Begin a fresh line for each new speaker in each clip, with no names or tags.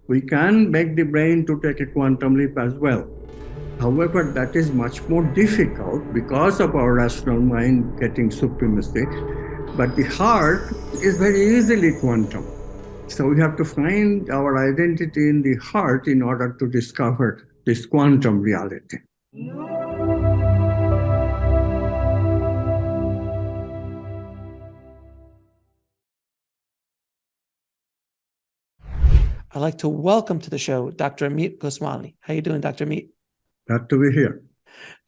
We can make the brain to take a quantum leap as well. However, that is much more difficult because of our rational mind getting supremacy. But the heart is very easily quantum. So we have to find our identity in the heart in order to discover this quantum reality.
I'd like to welcome to the show Dr. Amit Goswami. How you doing, Dr. Amit?
Glad to be here.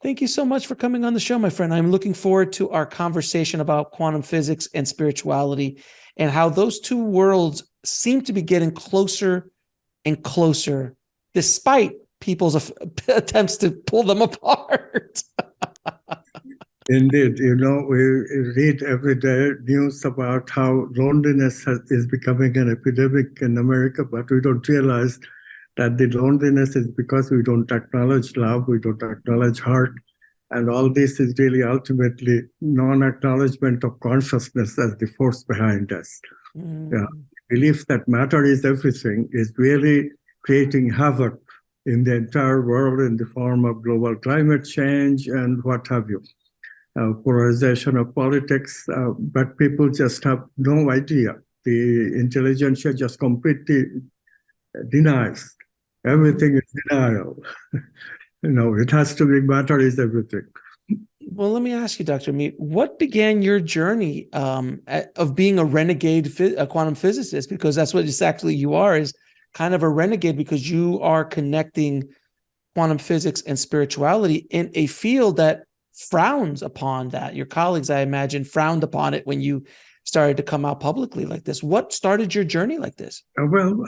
Thank you so much for coming on the show, my friend. I'm looking forward to our conversation about quantum physics and spirituality and how those two worlds seem to be getting closer and closer, despite people's attempts to pull them apart.
Indeed, we read every day news about how loneliness is becoming an epidemic in America, but we don't realize that the loneliness is because we don't acknowledge love, we don't acknowledge heart, and all this is really ultimately non-acknowledgement of consciousness as the force behind us. Yeah. Belief that matter is everything is really creating havoc in the entire world in the form of global climate change and what have you. Polarization of politics, but people just have no idea. The intelligentsia just completely denies. Everything is denial. It has to be matter is everything.
Well, let me ask you, Dr. Mead, what began your journey of being a renegade quantum physicist? Because that's what exactly you are, is kind of a renegade, because you are connecting quantum physics and spirituality in a field that frowns upon that. Your colleagues, I imagine, frowned upon it when you started to come out publicly like this. What started your journey like this?
Well,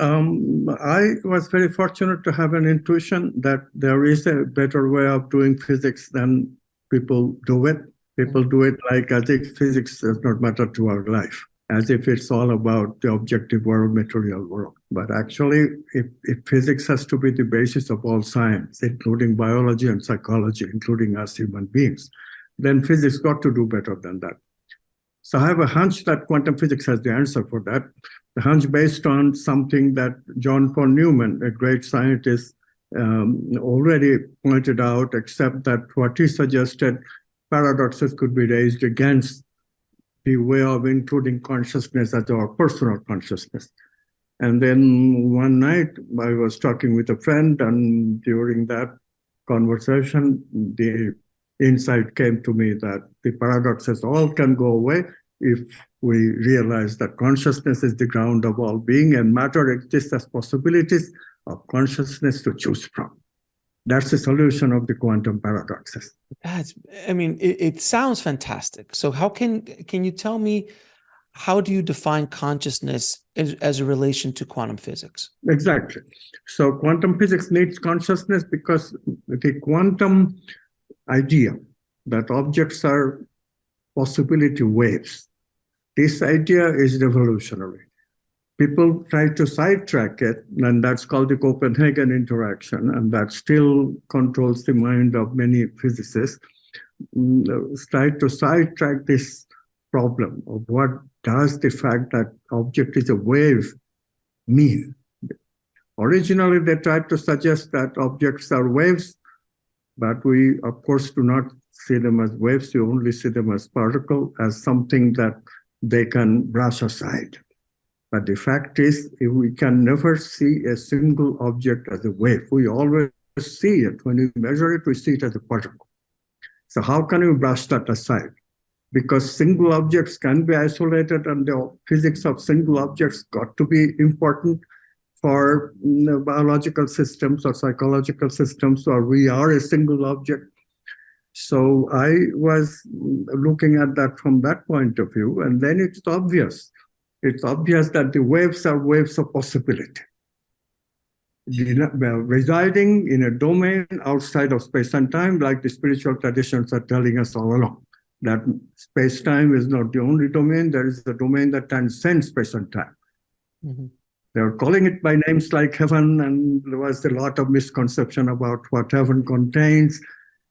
I was very fortunate to have an intuition that there is a better way of doing physics than people do it. People do it like as if physics does not matter to our life, as if it's all about the objective world, material world. But actually, if physics has to be the basis of all science, including biology and psychology, including us human beings, then physics got to do better than that. So I have a hunch that quantum physics has the answer for that. The hunch based on something that John von Neumann, a great scientist, already pointed out, except that what he suggested, paradoxes could be raised against the way of including consciousness as our personal consciousness. And then one night I was talking with a friend, and during that conversation, the insight came to me that the paradoxes all can go away if we realize that consciousness is the ground of all being and matter exists as possibilities of consciousness to choose from. That's the solution of the quantum paradoxes.
It sounds fantastic. So how can you tell me, how do you define consciousness as a relation to quantum physics?
Exactly. So quantum physics needs consciousness because the quantum idea that objects are possibility waves, this idea is revolutionary. People try to sidetrack it, and that's called the Copenhagen interaction, and that still controls the mind of many physicists. Try to sidetrack this problem of what does the fact that object is a wave mean. Originally, they tried to suggest that objects are waves, but we, of course, do not see them as waves. You only see them as particles, as something that they can brush aside. But the fact is, we can never see a single object as a wave. We always see it. When we measure it, we see it as a particle. So how can you brush that aside? Because single objects can be isolated, and the physics of single objects got to be important for biological systems or psychological systems, or we are a single object. So I was looking at that from that point of view, and then it's obvious. It's obvious that the waves are waves of possibility, residing in a domain outside of space and time, like the spiritual traditions are telling us all along. That space-time is not the only domain. There is a domain that transcends space and time. Mm-hmm. They're calling it by names like heaven, and there was a lot of misconception about what heaven contains,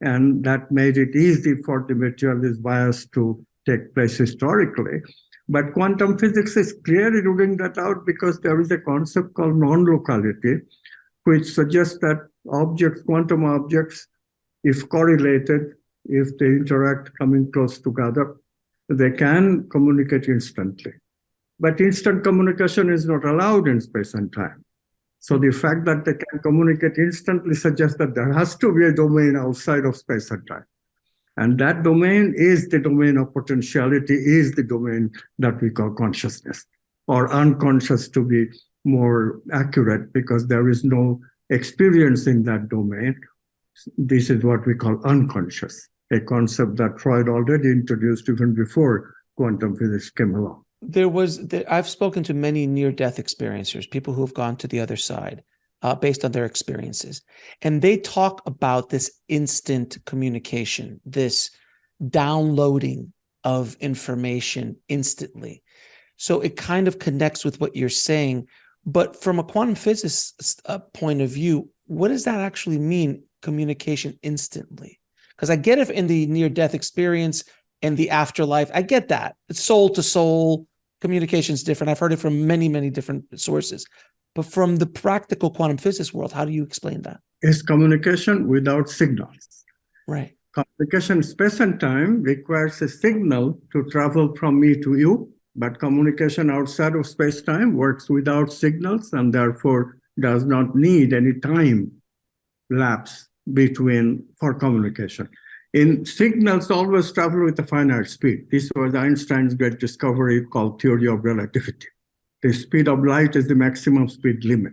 and that made it easy for the materialist bias to take place historically. But quantum physics is clearly ruling that out because there is a concept called non-locality, which suggests that objects, quantum objects, if correlated, if they interact coming close together, they can communicate instantly. But instant communication is not allowed in space and time. So the fact that they can communicate instantly suggests that there has to be a domain outside of space and time. And that domain is the domain of potentiality, is the domain that we call consciousness, or unconscious to be more accurate, because there is no experience in that domain. This is what we call unconscious, a concept that Freud already introduced even before quantum physics came along.
I've spoken to many near-death experiencers, people who have gone to the other side based on their experiences. And they talk about this instant communication, this downloading of information instantly. So it kind of connects with what you're saying. But from a quantum physicist point of view, what does that actually mean, communication instantly? Because I get it in the near-death experience and the afterlife. I get that. It's soul to soul. Communication is different. I've heard it from many, many different sources. But from the practical quantum physics world, how do you explain that?
It's communication without signals.
Right.
Communication in space and time requires a signal to travel from me to you, but communication outside of space-time works without signals and therefore does not need any time lapse for communication. In signals always travel with a finite speed. This was Einstein's great discovery called theory of relativity. The speed of light is the maximum speed limit.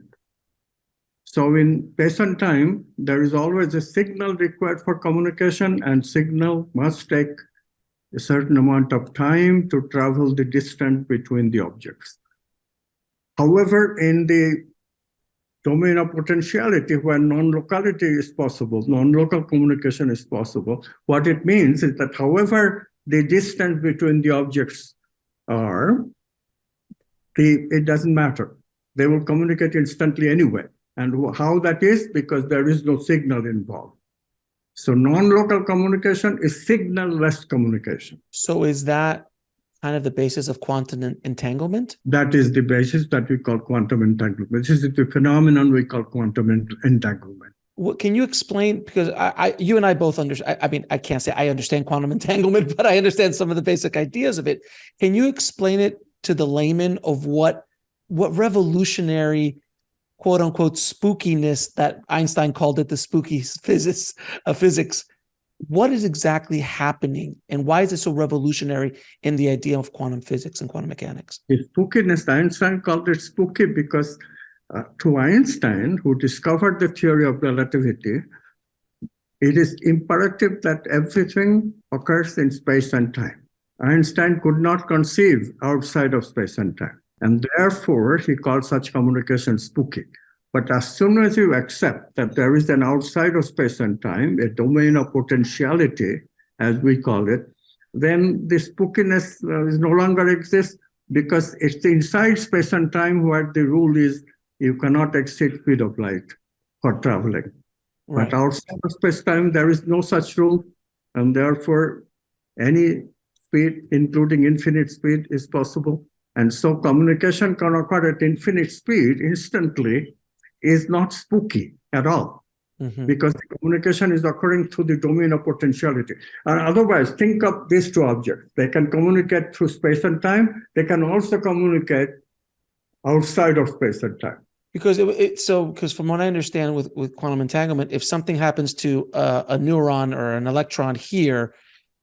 So in space and time, there is always a signal required for communication, and signal must take a certain amount of time to travel the distance between the objects. However, in the domain of potentiality, where non-locality is possible, non-local communication is possible, what it means is that however the distance between the objects are, it doesn't matter. They will communicate instantly anyway. And how that is? Because there is no signal involved. So non-local communication is signal-less communication.
So is that kind of the basis of quantum entanglement?
That is the basis that we call quantum entanglement. This is the phenomenon we call quantum entanglement.
What can you explain? Because you and I both understand. I mean, I can't say I understand quantum entanglement, but I understand some of the basic ideas of it. Can you explain it to the layman of what revolutionary, quote unquote, spookiness that Einstein called it, the spooky physics? What is exactly happening, and why is it so revolutionary in the idea of quantum physics and quantum mechanics?
The spookiness, Einstein called it spooky because to Einstein, who discovered the theory of relativity, it is imperative that everything occurs in space and time. Einstein could not conceive outside of space and time, and therefore he called such communication spooky. But as soon as you accept that there is an outside of space and time, a domain of potentiality, as we call it, then the spookiness no longer exists, because it's inside space and time where the rule is you cannot exceed speed of light for traveling. Right. But outside of space-time, there is no such rule, and therefore any speed, including infinite speed, is possible. And so communication can occur at infinite speed instantly, is not spooky at all, because the communication is occurring through the domain of potentiality. And otherwise, think of these two objects. They can communicate through space and time. They can also communicate outside of space and time.
Because because from what I understand with quantum entanglement, if something happens to a neuron or an electron here,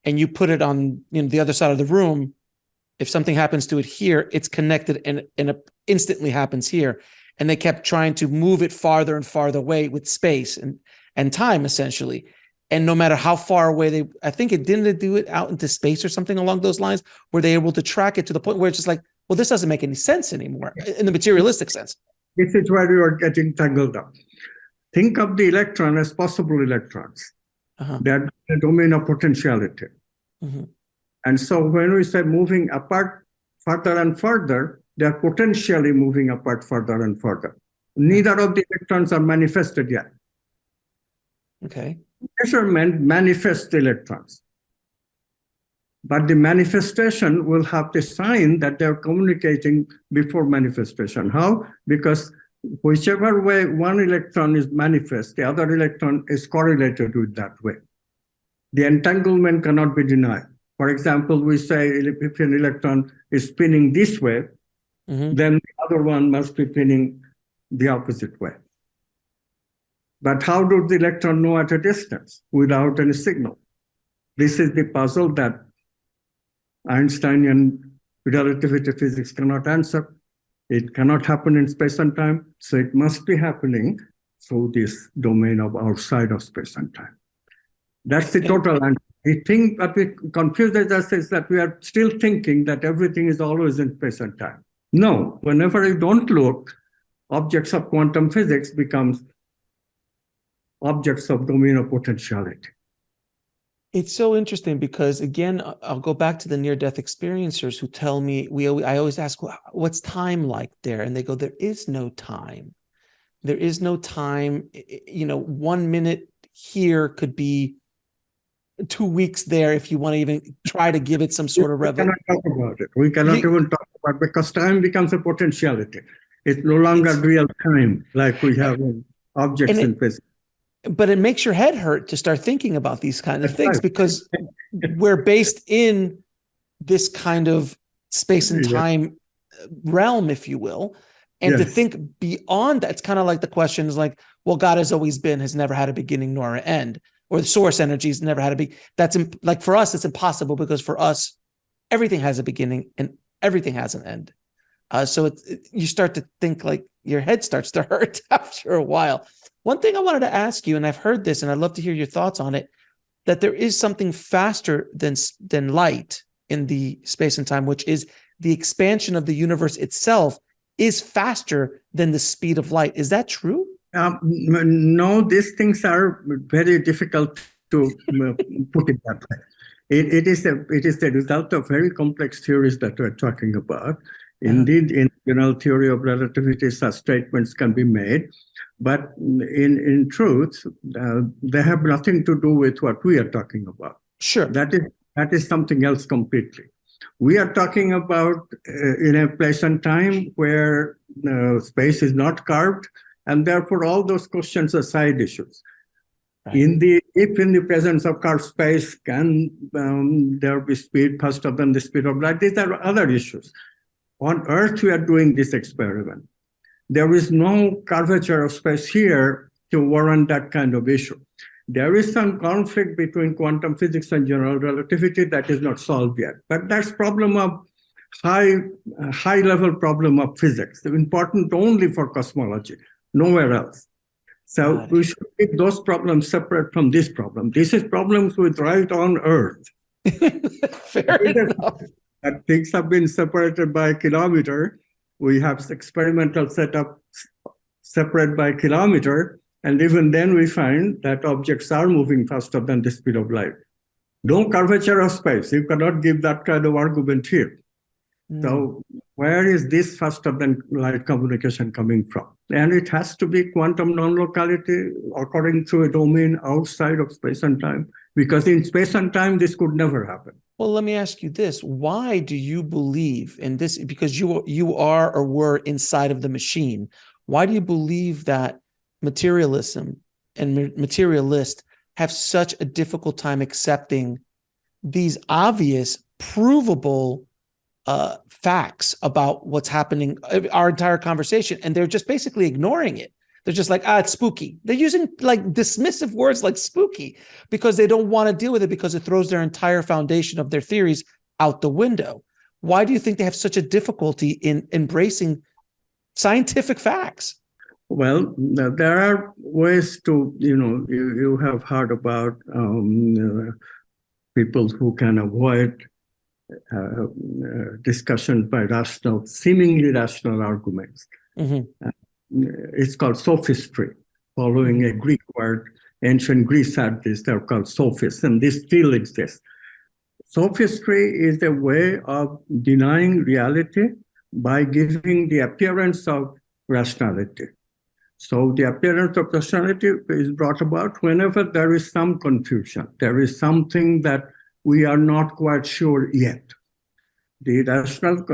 and you put it on the other side of the room, if something happens to it here, it's connected and it instantly happens here. And they kept trying to move it farther and farther away with space and time, essentially. And no matter how far away I think didn't do it out into space or something along those lines, were they able to track it to the point where it's just like, well, this doesn't make any sense anymore in the materialistic sense.
This is where you are getting tangled up. Think of the electron as possible electrons. They are the domain of potentiality. And so when we say moving apart further and further, they are potentially moving apart further and further. Neither of the electrons are manifested yet.
Okay.
Measurement manifests the electrons. But the manifestation will have the sign that they're communicating before manifestation. How? Because whichever way one electron is manifest, the other electron is correlated with that way. The entanglement cannot be denied. For example, we say if an electron is spinning this way, then the other one must be spinning the opposite way. But how does the electron know at a distance without any signal? This is the puzzle that Einsteinian relativity physics cannot answer. It cannot happen in space and time, so it must be happening through this domain of outside of space and time. That's the total answer. The thing that confuses us is that we are still thinking that everything is always in space and time. No, whenever you don't look, objects of quantum physics becomes objects of domain of potentiality.
It's so interesting because, again, I'll go back to the near-death experiencers who tell me, I always ask, what's time like there? And they go, there is no time. There is no time. 1 minute here could be 2 weeks there if you want to even try to give it some sort of revelation.
We cannot talk about it. We cannot even talk about it because time becomes a potentiality. It's no longer real time like we have in objects in physics.
But it makes your head hurt to start thinking about these kind of things because we're based in this kind of space and time realm, if you will. And to think beyond that, it's kind of like the question is like, well, God has always been, has never had a beginning nor an end, or the source energy has never had a beginning. That's like for us, it's impossible because for us, everything has a beginning and everything has an end. So you start to think like your head starts to hurt after a while. One thing I wanted to ask you, and I've heard this, and I'd love to hear your thoughts on it, that there is something faster than light in the space and time, which is the expansion of the universe itself is faster than the speed of light. Is that true?
No, these things are very difficult to put it that way. It is the result of very complex theories that we're talking about. Indeed, in general theory of relativity, such statements can be made. But in truth, they have nothing to do with what we are talking about.
Sure.
That is something else completely. We are talking about in a place and time where space is not carved, and therefore all those questions are side issues. Right. If in the presence of carved space, can there be speed faster than the speed of light? These are other issues. On Earth, we are doing this experiment. There is no curvature of space here to warrant that kind of issue. There is some conflict between quantum physics and general relativity that is not solved yet. But that's problem of high-level problem of physics, important only for cosmology, nowhere else. So we should keep those problems separate from this problem. This is problems with right on Earth.
Fair enough.
That things have been separated by a kilometer. We have experimental setup separate by kilometer, and even then we find that objects are moving faster than the speed of light. No curvature of space. You cannot give that kind of argument here. So where is this faster than light communication coming from? And it has to be quantum non-locality according to a domain outside of space and time, because in space and time, this could never happen.
Well, let me ask you this. Why do you believe in this? Because you are or were inside of the machine. Why do you believe that materialism and materialists have such a difficult time accepting these obvious, provable facts about what's happening, our entire conversation, and they're just basically ignoring it? They're just like, it's spooky. They're using like dismissive words like spooky because they don't want to deal with it because it throws their entire foundation of their theories out the window. Why do you think they have such a difficulty in embracing scientific facts?
Well, there are ways to, you have heard about people who can avoid discussion by seemingly rational arguments. Mm-hmm. It's called sophistry, following a Greek word. Ancient Greece had this, they're called sophists, and this still exists. Sophistry is a way of denying reality by giving the appearance of rationality. So the appearance of rationality is brought about whenever there is some confusion. There is something that we are not quite sure yet. The rational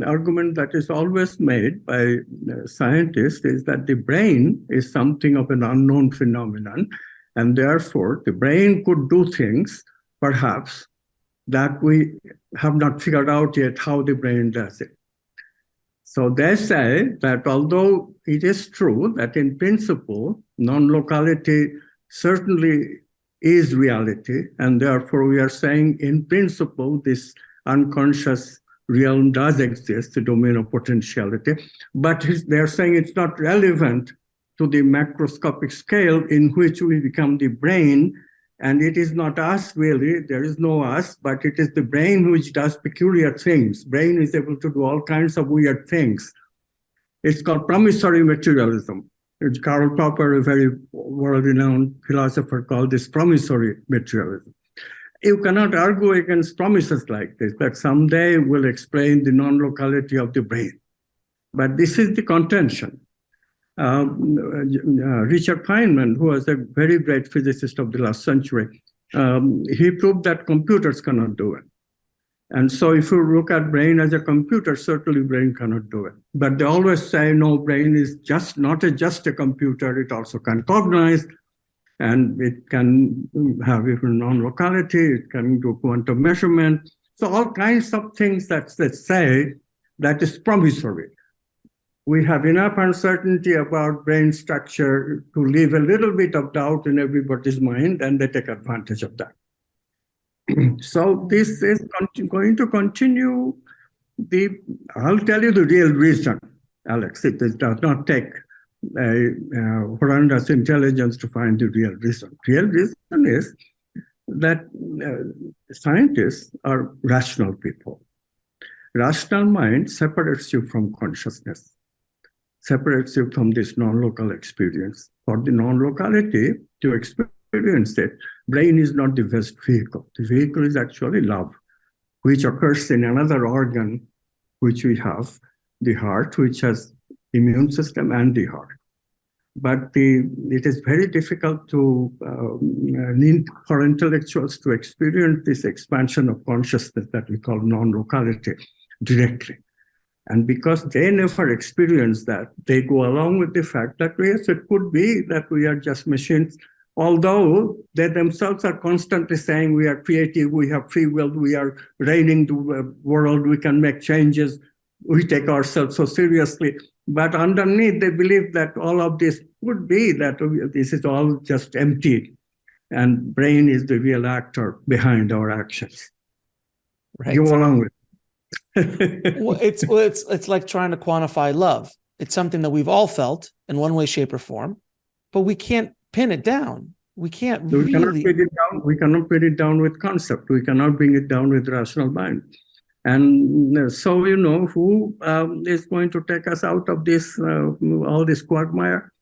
argument that is always made by scientists is that the brain is something of an unknown phenomenon, and therefore the brain could do things, perhaps, that we have not figured out yet how the brain does it. So they say that although it is true that in principle, non-locality certainly is reality, and therefore we are saying in principle this unconscious realm does exist, the domain of potentiality, but they're saying it's not relevant to the macroscopic scale in which we become the brain, and it is not us really, there is no us, but it is the brain which does peculiar things. Brain is able to do all kinds of weird things. It's called promissory materialism. Karl Popper, a very world-renowned philosopher, called this promissory materialism. You cannot argue against promises like this, that someday will explain the non-locality of the brain. But this is the contention. Richard Feynman, who was a very great physicist of the last century, he proved that computers cannot do it. And so if you look at brain as a computer, certainly brain cannot do it. But they always say, no, brain is just not just a computer, it also can cognize, and it can have even non-locality, it can do quantum measurement. So all kinds of things that they say that is promissory. We have enough uncertainty about brain structure to leave a little bit of doubt in everybody's mind, and they take advantage of that. So this is going to continue. I'll tell you the real reason, Alex. It does not take horrendous intelligence to find the real reason. Real reason is that scientists are rational people. Rational mind separates you from consciousness, separates you from this non-local experience. For the non-locality, to experience it, brain is not the best vehicle. The vehicle is actually love, which occurs in another organ which we have, the heart, which has immune system and the heart. But it is very difficult for intellectuals to experience this expansion of consciousness that we call non-locality directly. And because they never experience that, they go along with the fact that, yes, it could be that we are just machines, although they themselves are constantly saying we are creative, we have free will, we are reigning the world, we can make changes, we take ourselves so seriously. But underneath, they believe that all of this could be that this is all just empty, and brain is the real actor behind our actions.
Right.
Go along with it.
It's like trying to quantify love. It's something that we've all felt in one way, shape, or form, but we can't pin it down. We can't really.
We cannot pin it down with concept. We cannot bring it down with rational mind. And so, who is going to take us out of this, all this quagmire?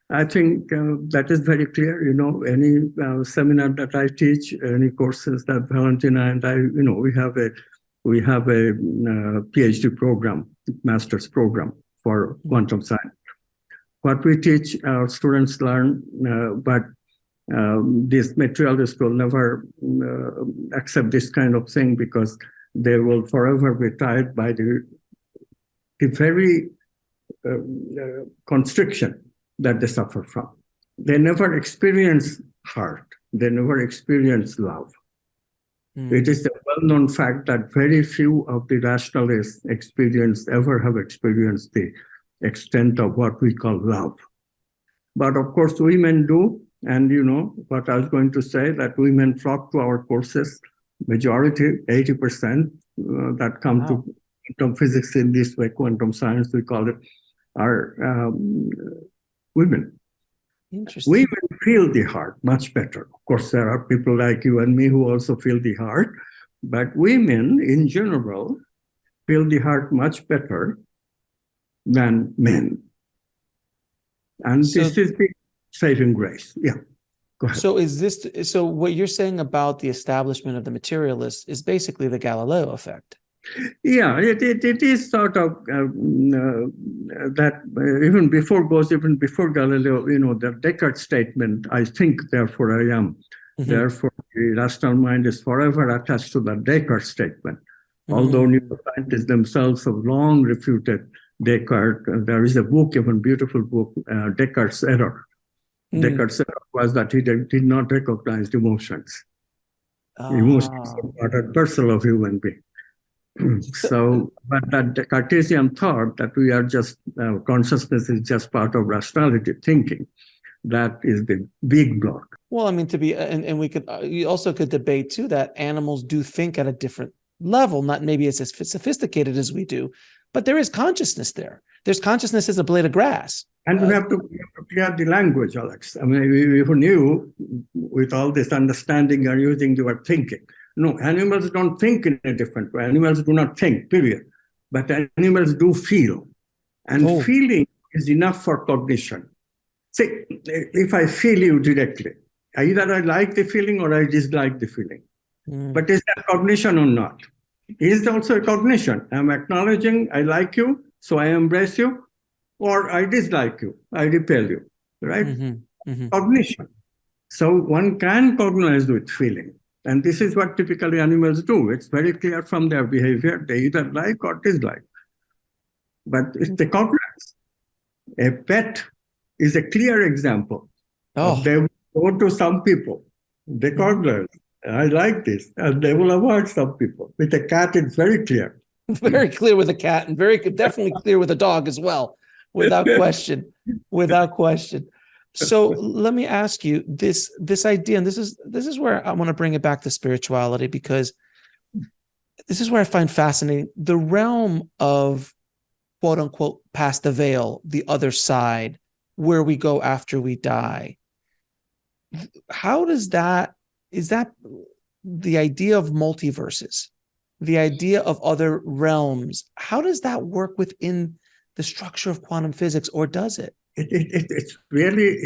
I think that is very clear. Any seminar that I teach, any courses that Valentina and I, we have a PhD program, master's program for quantum science. What we teach, our students learn, but these materialists will never accept this kind of thing because they will forever be tied by the very constriction that they suffer from. They never experience heart. They never experience love. It is a well-known fact that very few of the rationalists ever have experienced the extent of what we call love. But of course, women do. And what I was going to say, that women flock to our courses, majority, 80%, that come to quantum physics in this way, quantum science, we call it, are women.
Interesting.
Women feel the heart much better. Of course, there are people like you and me who also feel the heart, but women in general feel the heart much better than men. And this is the saving grace. Yeah, go ahead.
So what you're saying about the establishment of the materialists is basically the Galileo effect.
Yeah, it is sort of that even before Galileo, the Descartes statement, I think, therefore I am, Therefore, the rational mind is forever attached to the Descartes statement. Although neuroscientists themselves have long refuted Descartes, there is a book, even beautiful book, Descartes' Error. Descartes' error was that he did not recognize emotions. Emotions are part and parcel of human being. So, but that Cartesian thought that we are just, consciousness is just part of rationality thinking, that is the big block.
Well, I mean, and we could, you also could debate too that animals do think at a different level, not maybe as sophisticated as we do, but there is consciousness there. There's consciousness as a blade of grass.
And we have to clear the language, Alex. I mean, we knew with all this understanding you're using the word thinking. No, animals don't think in a different way. Animals do not think, period. But animals do feel. And feeling is enough for cognition. See, if I feel you directly, either I like the feeling or I dislike the feeling. But is that cognition or not? Is also a cognition. I'm acknowledging I like you, so I embrace you, or I dislike you, I repel you, right? Cognition. So one can cognize with feeling. And this is what typically animals do. It's very clear from their behavior. They either like or dislike. But it's the cognize. A pet is a clear example. They will go to some people. They cognize. I like this. And they will avoid some people. With a cat, it's very clear.
Very clear with a cat, and definitely clear with a dog as well, without question. Without question. So let me ask you this idea, and this is where I want to bring it back to spirituality, because this is where I find fascinating the realm of quote unquote past the veil, the other side, where we go after we die. How does is that the idea of multiverses, the idea of other realms? How does that work within the structure of quantum physics, or does it?
It's really,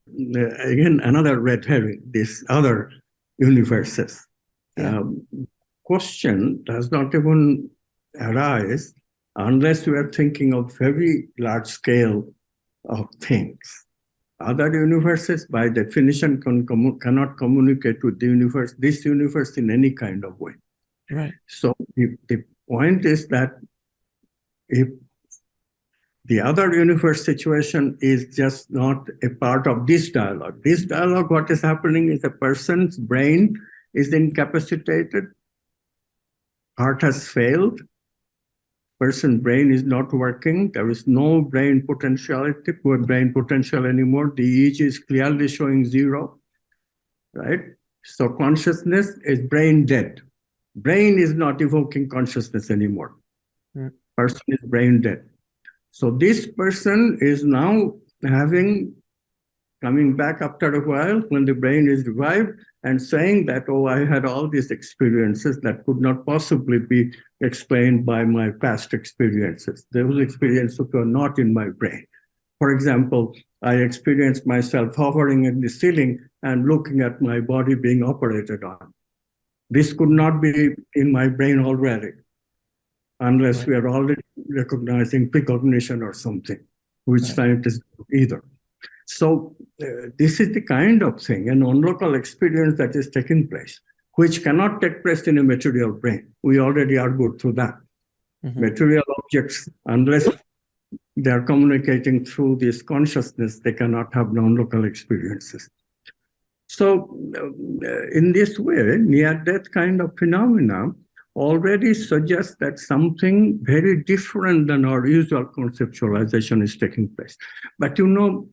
again, another red herring, these other universes. Question does not even arise unless we are thinking of very large scale of things. Other universes, by definition, cannot communicate with the universe, this universe, in any kind of way.
Right.
So the point is that if the other universe situation is just not a part of this dialogue. This dialogue, what is happening is a person's brain is incapacitated, heart has failed, person's brain is not working, there is no brain potential anymore, the EEG is clearly showing 0, right? So consciousness is brain dead. Brain is not evoking consciousness anymore. Person is brain dead. So this person is now coming back after a while when the brain is revived and saying that, oh, I had all these experiences that could not possibly be explained by my past experiences. Those experiences were not in my brain. For example, I experienced myself hovering in the ceiling and looking at my body being operated on. This could not be in my brain already, unless we are already recognizing precognition or something, which scientists don't either. So this is the kind of thing, an on-local experience that is taking place, which cannot take place in a material brain. We already argued through that. Material objects, unless they are communicating through this consciousness, they cannot have non-local experiences. So in this way, near-death kind of phenomena already suggests that something very different than our usual conceptualization is taking place. But you know,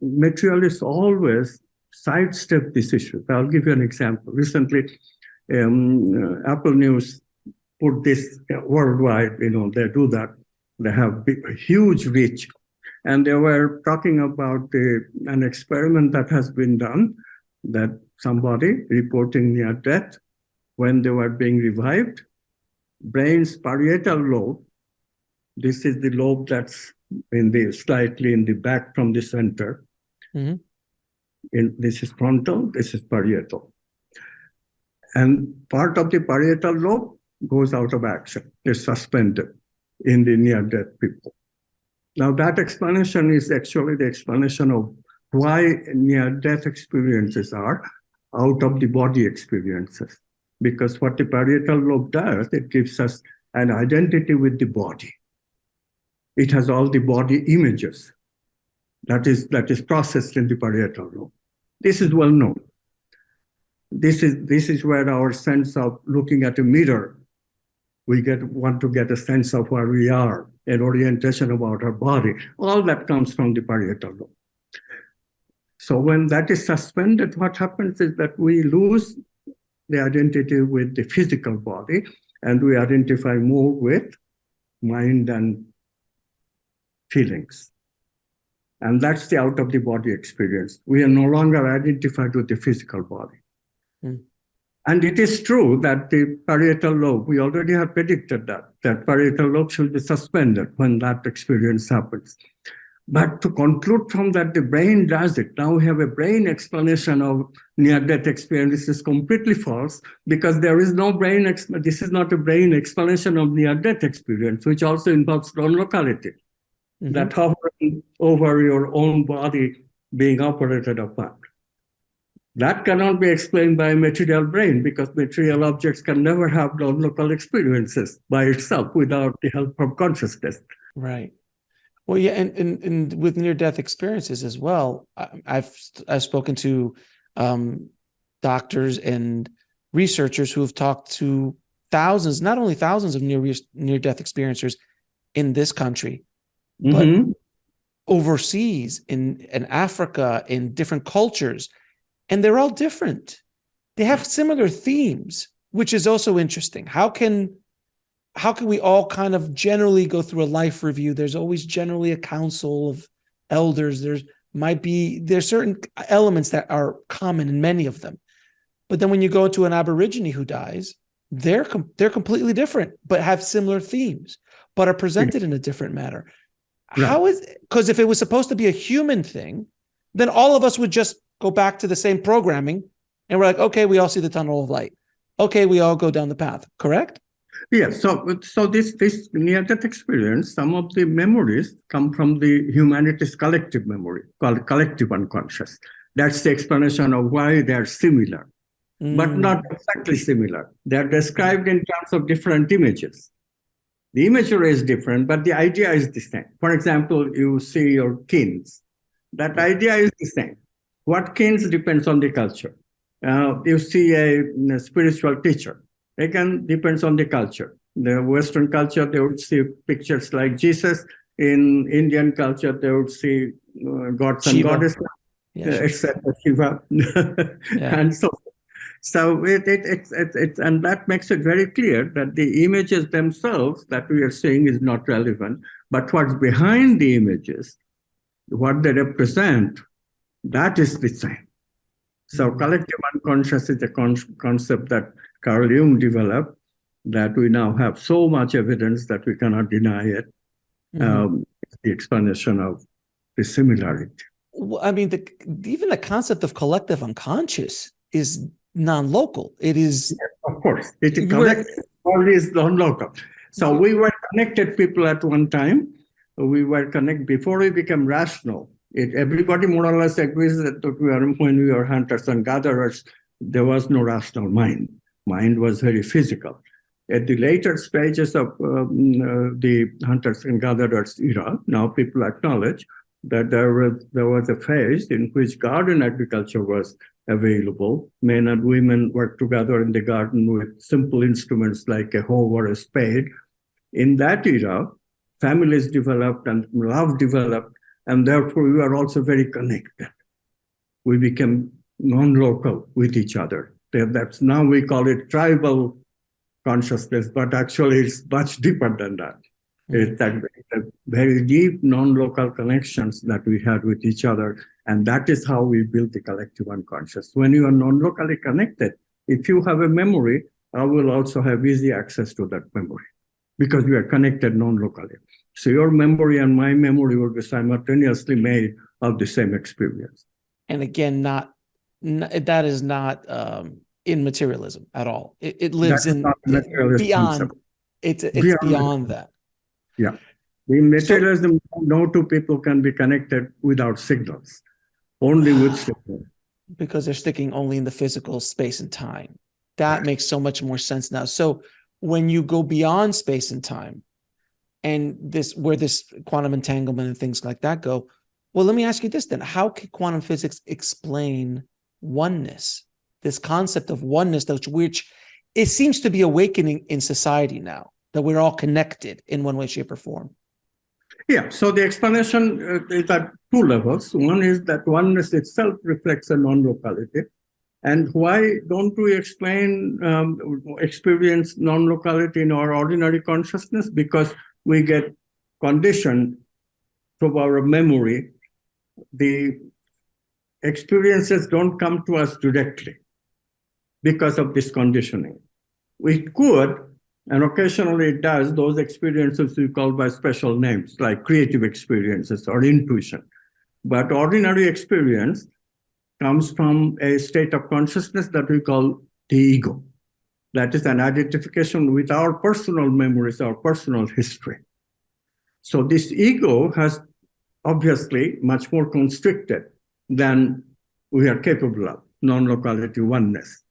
materialists always sidestep these issues. I'll give you an example. Recently, Apple News put this worldwide, they do that. They have huge reach. And they were talking about an experiment that has been done, that somebody reporting near death, when they were being revived, brain's parietal lobe, this is the lobe that's slightly in the back from the center. This is frontal, this is parietal. And part of the parietal lobe goes out of action, is suspended in the near-death people. Now that explanation is actually the explanation of why near-death experiences are out of the body experiences. Because what the parietal lobe does, it gives us an identity with the body. It has all the body images that is processed in the parietal lobe. This is well known. This is where our sense of looking at a mirror, we want to get a sense of where we are, an orientation about our body. All that comes from the parietal lobe. So when that is suspended, what happens is that we lose the identity with the physical body, and we identify more with mind and feelings. And that's the out of the body experience. We are no longer identified with the physical body. Mm. And it is true that the parietal lobe, we already have predicted that parietal lobe should be suspended when that experience happens. But to conclude from that, the brain does it. Now we have a brain explanation of near-death experience. This is completely false because there is no brain, this is not a brain explanation of near-death experience, which also involves non-locality. Mm-hmm. That hovering over your own body being operated upon. That cannot be explained by a material brain because material objects can never have non-local experiences by itself without the help of consciousness.
Right. Well, yeah, and with near-death experiences as well, I've spoken to doctors and researchers who have talked to thousands, not only thousands of near-death experiencers in this country, but overseas, in Africa, in different cultures, and they're all different. They have similar themes, which is also interesting. How can we all kind of generally go through a life review? There's always generally a council of elders. There's certain elements that are common in many of them. But then when you go to an Aborigine who dies, they're completely different, but have similar themes, but are presented in a different manner. Right. How is, because if it was supposed to be a human thing, then all of us would just go back to the same programming and we're like, okay, we all see the tunnel of light. Okay, we all go down the path, correct?
Yes, so this near-death experience, some of the memories come from the humanity's collective memory, called collective unconscious. That's the explanation of why they're similar, but not exactly similar. They're described in terms of different images. The imagery is different, but the idea is the same. For example, you see your kins. That idea is the same. What kins depends on the culture. You see a spiritual teacher. Again, depends on the culture. The Western culture, they would see pictures like Jesus. In Indian culture, they would see gods and goddesses, etc. Shiva, and so forth. So and that makes it very clear that the images themselves that we are seeing is not relevant, but what's behind the images, what they represent, that is the same. So collective unconscious is a concept that Carl Jung developed, that we now have so much evidence that we cannot deny it. The explanation of the similarity.
Well, I mean, even the concept of collective unconscious is non-local. It is,
yes, of course, it is collective, always non-local. So we were connected people at one time. We were connected before we became rational. Everybody more or less agrees that when we were hunters and gatherers, there was no rational mind. Mind was very physical. At the later stages of the hunters and gatherers era, now people acknowledge that there was a phase in which garden agriculture was available. Men and women worked together in the garden with simple instruments like a hoe or a spade. In that era, families developed and love developed, and therefore we were also very connected. We became non-local with each other. That's now we call it tribal consciousness, but actually it's much deeper than that. It's that very deep non-local connections that we had with each other, and that is how we build the collective unconscious. When you are non-locally connected, if you have a memory, I will also have easy access to that memory because we are connected non-locally. So your memory and my memory will be simultaneously made of the same experience.
And again, that is not in materialism at all. It lives in beyond. It's beyond that.
Yeah. In materialism, no two people can be connected without signals, only with signals.
because they're sticking only in the physical space and time. That makes so much more sense now. So when you go beyond space and time, and where this quantum entanglement and things like that go, well, let me ask you this then. How can quantum physics explain oneness, this concept of oneness, which it seems to be awakening in society now, that we're all connected in one way, shape, or form?
Yeah, so the explanation is at two levels. One is that oneness itself reflects a non-locality. And why don't we experience non-locality in our ordinary consciousness? Because we get conditioned from our memory. The experiences don't come to us directly because of this conditioning. We could, and occasionally it does, those experiences we call by special names, like creative experiences or intuition. But ordinary experience comes from a state of consciousness that we call the ego. That is an identification with our personal memories, our personal history. So this ego has obviously much more constricted than we are capable of, non-locality oneness.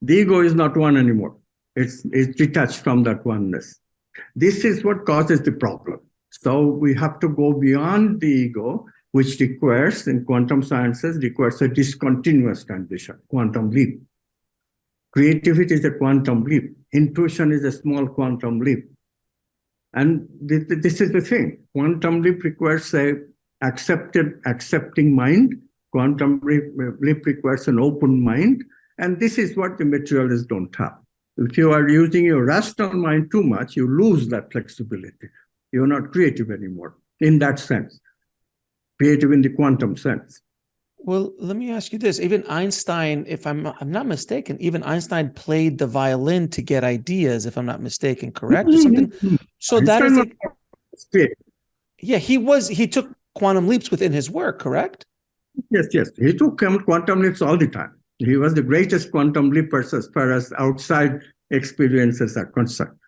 The ego is not one anymore. It's detached from that oneness. This is what causes the problem. So we have to go beyond the ego, which requires, in quantum sciences, requires a discontinuous condition, quantum leap. Creativity is a quantum leap. Intuition is a small quantum leap. And this is the thing. Quantum leap requires a accepting mind. Quantum leap requires an open mind. And this is what the materialists don't have. If you are using your rational mind too much, you lose that flexibility. You're not creative anymore in that sense. Creative in the quantum sense.
Well, let me ask you this. Even Einstein, if I'm not mistaken, even Einstein played the violin to get ideas, if I'm not mistaken, correct? Or something. So Einstein, that is yeah, he took quantum leaps within his work, correct?
Yes. He took quantum leaps all the time. He was the greatest quantum leapers as far as outside experiences are concerned.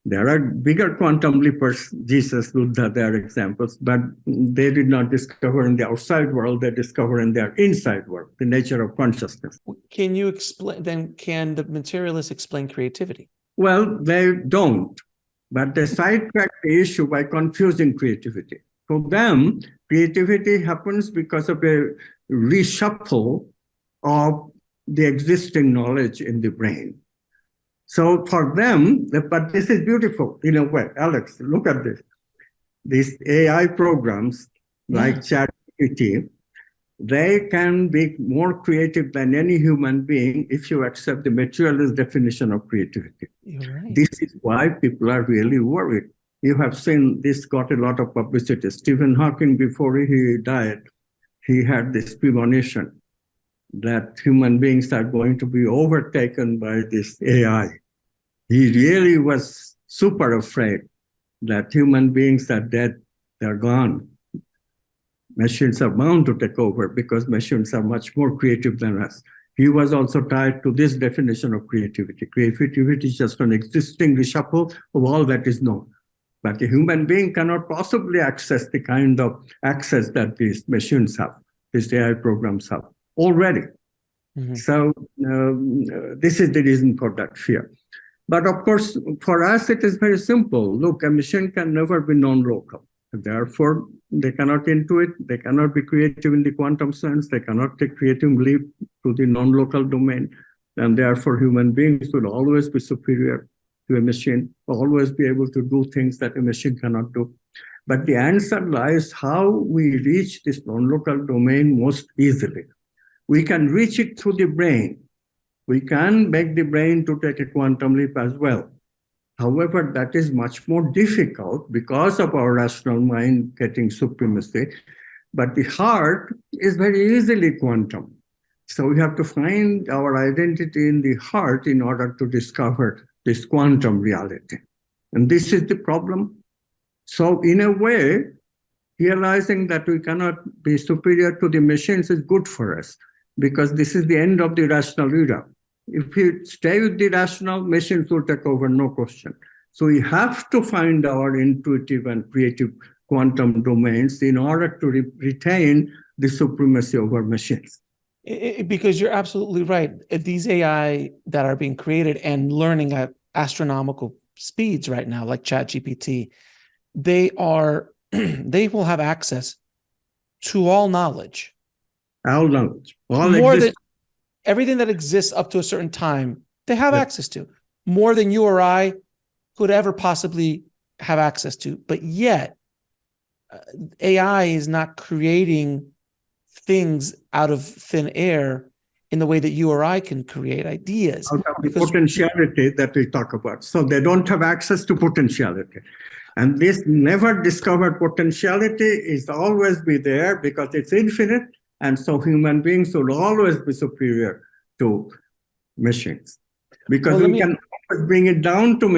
There are bigger quantum leapers, Jesus, Buddha, they are examples, but they did not discover in the outside world, they discover in their inside world, the nature of consciousness.
Can you explain, then can the materialists explain creativity?
Well, they don't, but they sidetrack the issue by confusing creativity. For them, creativity happens because of a reshuffle of the existing knowledge in the brain. So for them, but this is beautiful in a way. Alex, look at this. These AI programs like ChatGPT, they can be more creative than any human being if you accept the materialist definition of creativity.
You're right.
This is why people are really worried. You have seen this got a lot of publicity. Stephen Hawking, before he died, he had this premonition that human beings are going to be overtaken by this AI. He really was super afraid that human beings are dead, they're gone. Machines are bound to take over because machines are much more creative than us. He was also tied to this definition of creativity. Creativity is just an existing reshuffle of all that is known. But a human being cannot possibly access the kind of access that these machines have, these AI programs have already. Mm-hmm. So this is the reason for that fear. But of course, for us, it is very simple. Look, a machine can never be non-local. Therefore, they cannot intuit, they cannot be creative in the quantum sense, they cannot take creative leap to the non-local domain. And therefore, human beings will always be superior to a machine, always be able to do things that a machine cannot do. But the answer lies how we reach this non-local domain most easily. We can reach it through the brain. We can make the brain to take a quantum leap as well. However, that is much more difficult because of our rational mind getting supremacy. But the heart is very easily quantum. So we have to find our identity in the heart in order to discover this quantum reality. And this is the problem. So in a way, realizing that we cannot be superior to the machines is good for us because this is the end of the rational era. If we stay with the rational, machines will take over, no question. So we have to find our intuitive and creative quantum domains in order to retain the supremacy over machines.
Because you're absolutely right. These AI that are being created and learning at astronomical speeds right now, like ChatGPT, they will have access to all knowledge.
All knowledge, all
More than
existence.
everything that exists up to a certain time, they have access to. More than you or I could ever possibly have access to. But yet, AI is not creating things out of thin air in the way that you or I can create ideas.
Out of the potentiality that we talk about. So they don't have access to potentiality. And this never discovered potentiality is always be there because it's infinite. And so human beings will always be superior to machines. Because we can always bring it down to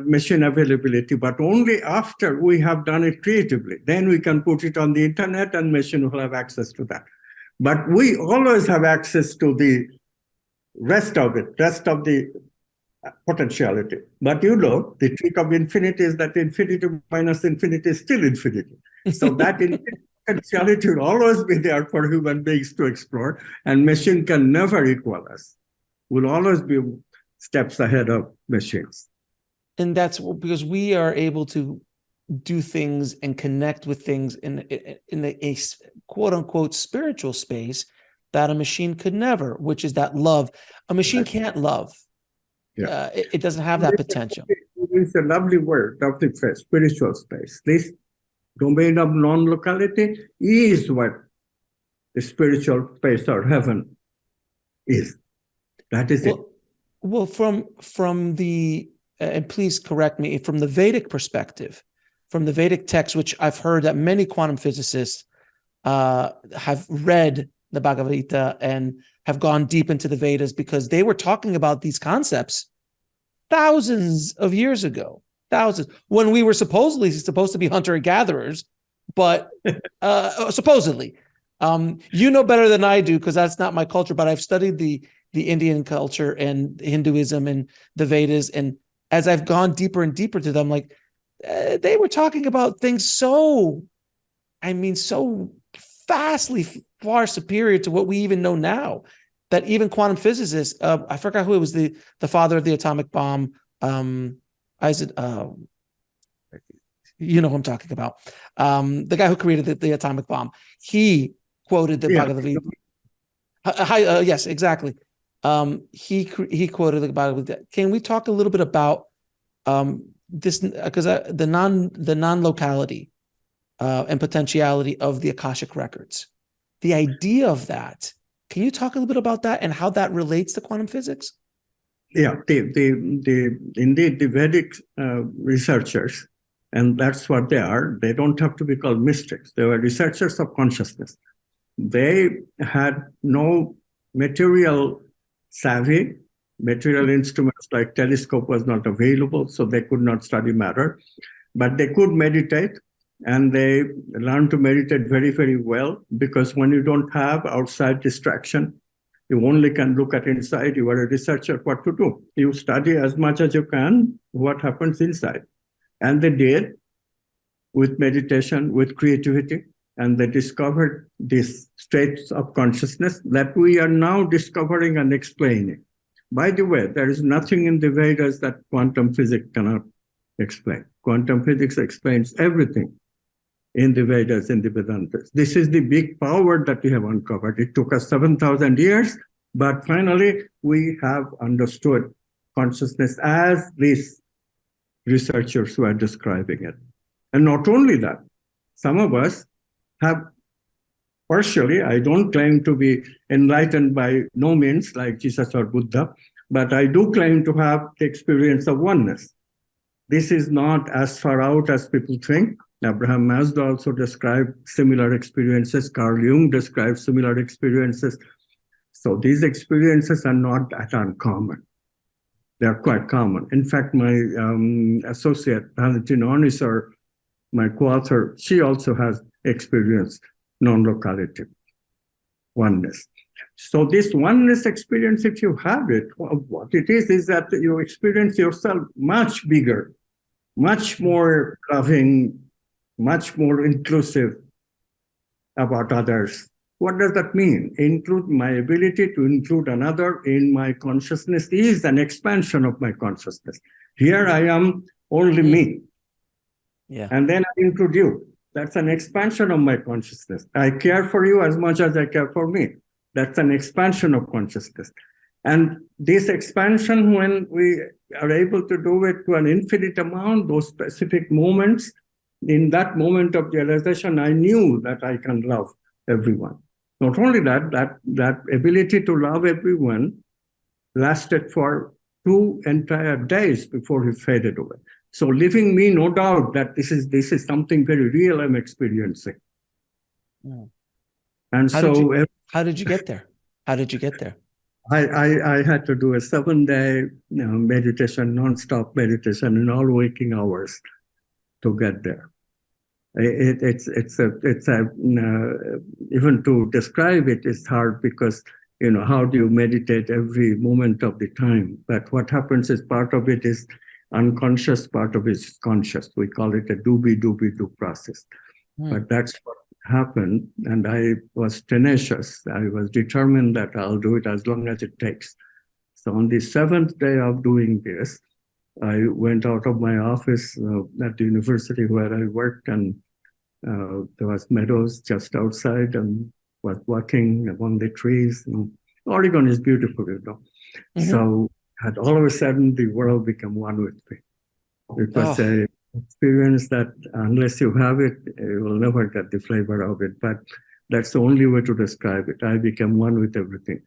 machine availability, but only after we have done it creatively. Then we can put it on the internet and machine will have access to that. But we always have access to the rest of the potentiality. But you know, the trick of infinity is that infinity minus infinity is still infinity. So that potentiality will always be there for human beings to explore, and machine can never equal us. We'll always be steps ahead of machines.
And that's because we are able to do things and connect with things in a quote unquote spiritual space that a machine could never, which is that love. A machine can't love. Yeah. It doesn't have that potential.
It's a lovely word, lovely phrase, spiritual space. This domain of non-locality is what the spiritual space or heaven is. That is it.
Well, from the, and please correct me, from the Vedic perspective, from the Vedic text, which I've heard that many quantum physicists have read the Bhagavad Gita and have gone deep into the Vedas because they were talking about these concepts thousands of years ago, when we were supposed to be hunter and gatherers, but supposedly, you know better than I do because that's not my culture, but I've studied the Indian culture and Hinduism and the Vedas. And as I've gone deeper and deeper to them, like they were talking about things so vastly far superior to what we even know now, that even quantum physicists, I forgot who it was, the father of the atomic bomb, Isaac, you know who I'm talking about, the guy who created the atomic bomb. He quoted the Bhagavad Gita. Yes, exactly. He quoted the Bhagavad Gita. Can we talk a little bit about this? Because the non-locality and potentiality of the Akashic Records, the idea of that. Can you talk a little bit about that and how that relates to quantum physics?
Yeah, indeed, the Vedic researchers, and that's what they are. They don't have to be called mystics. They were researchers of consciousness. They had no material savvy. Material instruments like telescope was not available, so they could not study matter. But they could meditate, and they learned to meditate very, very well, because when you don't have outside distraction, you only can look at inside. You are a researcher, what to do? You study as much as you can what happens inside. And they did, with meditation, with creativity, and they discovered these states of consciousness that we are now discovering and explaining. By the way, there is nothing in the Vedas that quantum physics cannot explain. Quantum physics explains everything in the Vedas, in the Vedantas. This is the big power that we have uncovered. It took us 7,000 years, but finally we have understood consciousness as these researchers were describing it. And not only that, some of us have partially, I don't claim to be enlightened by no means like Jesus or Buddha, but I do claim to have the experience of oneness. This is not as far out as people think. Abraham Maslow also described similar experiences. Carl Jung described similar experiences. So these experiences are not that uncommon. They're quite common. In fact, my associate, Valentina Onisor, my co-author, she also has experienced non-locality, oneness. So this oneness experience, if you have it, what it is that you experience yourself much bigger, much more loving, much more inclusive about others, What does that mean? Include my ability to include another in my consciousness is an expansion of my consciousness. Here I am only me.
Yeah.
And then I include you. That's an expansion of my consciousness. I care for you as much as I care for me. That's an expansion of consciousness. And this expansion, when we are able to do it to an infinite amount, those specific moments, in that moment of realization, I knew that I can love everyone. Not only that, that ability to love everyone lasted for 2 entire days before it faded away. So leaving me no doubt that this is something very real I'm experiencing.
Mm.
And
how did you get there? How did you get there?
I had to do a 7-day meditation, non-stop meditation in all waking hours to get there. It's even to describe it is hard because, how do you meditate every moment of the time? But what happens is part of it is unconscious, part of it is conscious. We call it a do process. But that's what happened. And I was tenacious. I was determined that I'll do it as long as it takes. So on the 7th day of doing this, I went out of my office at the university where I worked, and there was meadows just outside, and was walking among the trees. And Oregon is beautiful, So, and all of a sudden, the world became one with me. It was an experience that, unless you have it, you will never get the flavor of it. But that's the only way to describe it. I became one with everything.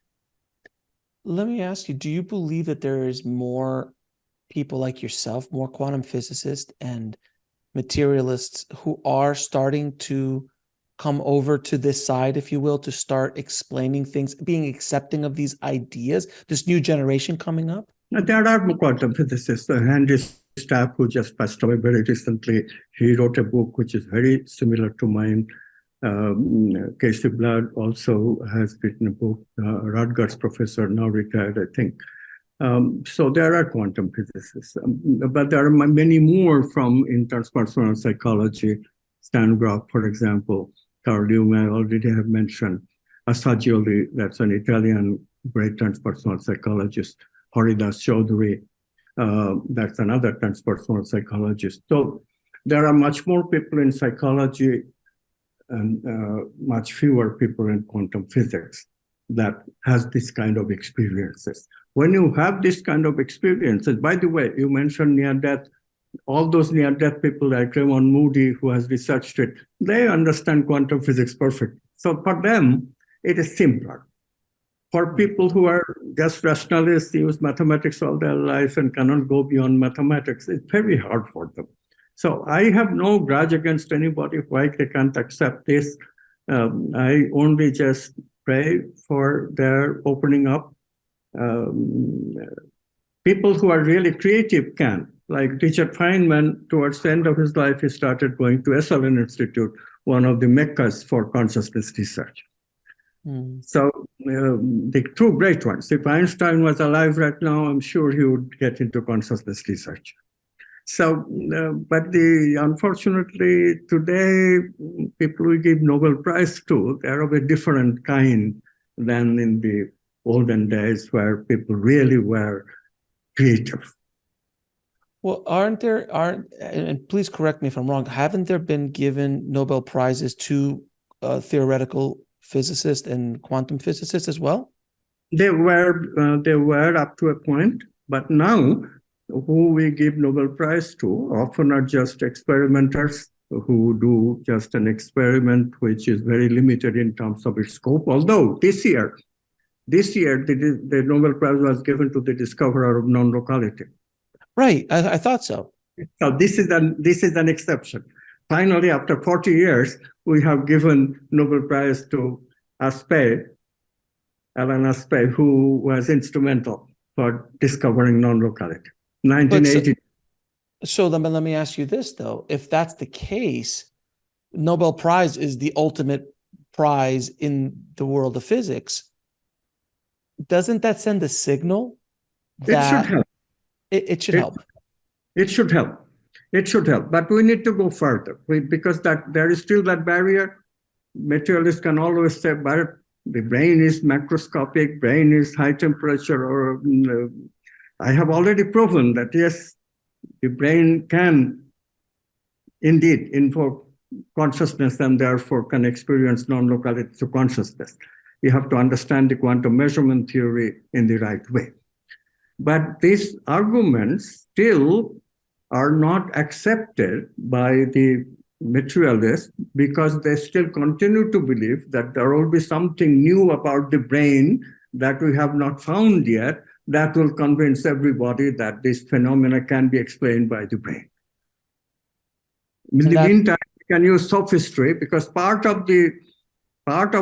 Let me ask you, do you believe that there is more people like yourself, more quantum physicists and materialists who are starting to come over to this side, if you will, to start explaining things, being accepting of these ideas, this new generation coming up?
There are quantum physicists. Henry Stapp, who just passed away very recently, he wrote a book which is very similar to mine. Casey Blood also has written a book, Rutgers professor, now retired, I think. So there are quantum physicists, but there are many more from in transpersonal psychology. Stan Grof, for example, Carl Jung, I already have mentioned. Assagioli, that's an Italian great transpersonal psychologist. Haridas Chaudhuri, that's another transpersonal psychologist. So there are much more people in psychology and much fewer people in quantum physics that has this kind of experiences. When you have this kind of experiences, by the way, you mentioned near-death, all those near-death people like Raymond Moody, who has researched it, they understand quantum physics perfectly. So for them, it is simpler. For people who are just rationalists, use mathematics all their life and cannot go beyond mathematics, it's very hard for them. So I have no grudge against anybody why they can't accept this. I only just pray for their opening up. People who are really creative can. Like Richard Feynman, towards the end of his life, he started going to Esalen Institute, one of the meccas for consciousness research. So the two great ones. If Einstein was alive right now, I'm sure he would get into consciousness research. So, but unfortunately, today, people we give Nobel Prize to, they're of a different kind than in the olden days where people really were creative.
Well, and please correct me if I'm wrong, haven't there been given Nobel Prizes to theoretical physicists and quantum physicists as well?
They were up to a point, but now who we give Nobel Prize to often are just experimenters who do just an experiment which is very limited in terms of its scope. Although this year the Nobel Prize was given to the discoverer of non-locality.
Right, I thought so.
So this is an exception. Finally, after 40 years, we have given Nobel Prize to Aspect, Alan Aspect, who was instrumental for discovering non-locality. 1980.
So let me ask you this, though. If that's the case, Nobel Prize is the ultimate prize in the world of physics. Doesn't that send a signal that
it should help?
It should help.
It should help. It should help. But we need to go further because there is still that barrier. materialists can always say, but the brain is macroscopic, brain is high temperature, or I have already proven that yes, the brain can indeed invoke consciousness and therefore can experience non-locality to consciousness. You have to understand the quantum measurement theory in the right way. But these arguments still are not accepted by the materialists because they still continue to believe that there will be something new about the brain that we have not found yet that will convince everybody that this phenomena can be explained by the brain. In the meantime, we can use sophistry because part of